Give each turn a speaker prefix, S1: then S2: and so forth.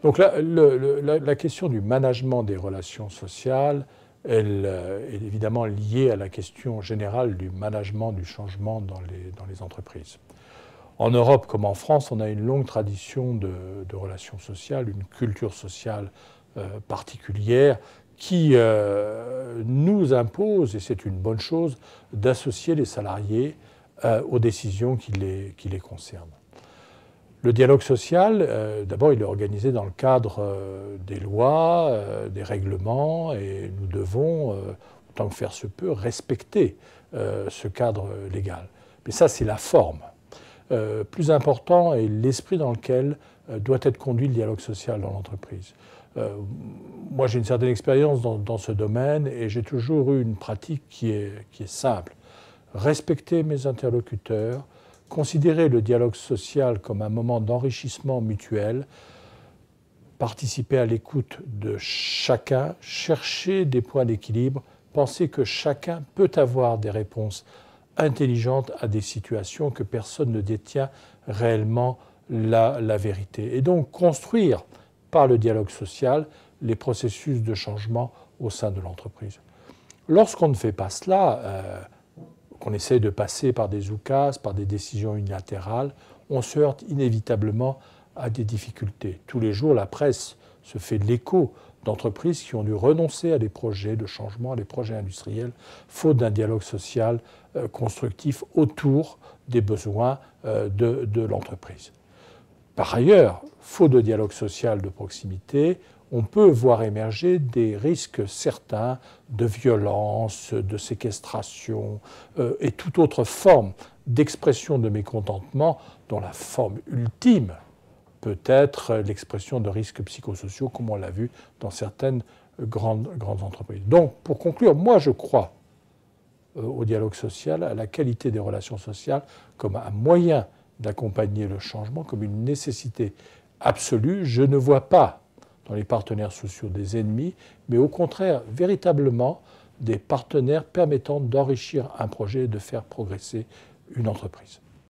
S1: Donc la question du management des relations sociales, elle est évidemment liée à la question générale du management du changement dans les entreprises. En Europe comme en France, on a une longue tradition de relations sociales, une culture sociale particulière qui nous impose, et c'est une bonne chose, d'associer les salariés aux décisions qui les concernent. Le dialogue social, d'abord, il est organisé dans le cadre des lois, des règlements, et nous devons, autant que faire se peut, respecter ce cadre légal. Mais ça, c'est la forme. Plus important est l'esprit dans lequel doit être conduit le dialogue social dans l'entreprise. Moi, j'ai une certaine expérience dans ce domaine et j'ai toujours eu une pratique qui est simple. Respecter mes interlocuteurs, considérer le dialogue social comme un moment d'enrichissement mutuel, participer à l'écoute de chacun, chercher des points d'équilibre, penser que chacun peut avoir des réponses intelligentes à des situations que personne ne détient réellement la vérité. Et donc construire par le dialogue social les processus de changement au sein de l'entreprise. Lorsqu'on ne fait pas cela, qu'on essaie de passer par des oukases, par des décisions unilatérales, on se heurte inévitablement à des difficultés. Tous les jours, la presse se fait l'écho d'entreprises qui ont dû renoncer à des projets de changement, à des projets industriels, faute d'un dialogue social constructif autour des besoins de l'entreprise. Par ailleurs, faute de dialogue social de proximité, on peut voir émerger des risques certains de violence, de séquestration et toute autre forme d'expression de mécontentement dont la forme ultime peut être l'expression de risques psychosociaux, comme on l'a vu dans certaines grandes entreprises. Donc, pour conclure, moi je crois au dialogue social, à la qualité des relations sociales comme un moyen d'accompagner le changement, comme une nécessité absolue. Je ne vois pas dans les partenaires sociaux des ennemis, mais au contraire, véritablement, des partenaires permettant d'enrichir un projet et de faire progresser une entreprise.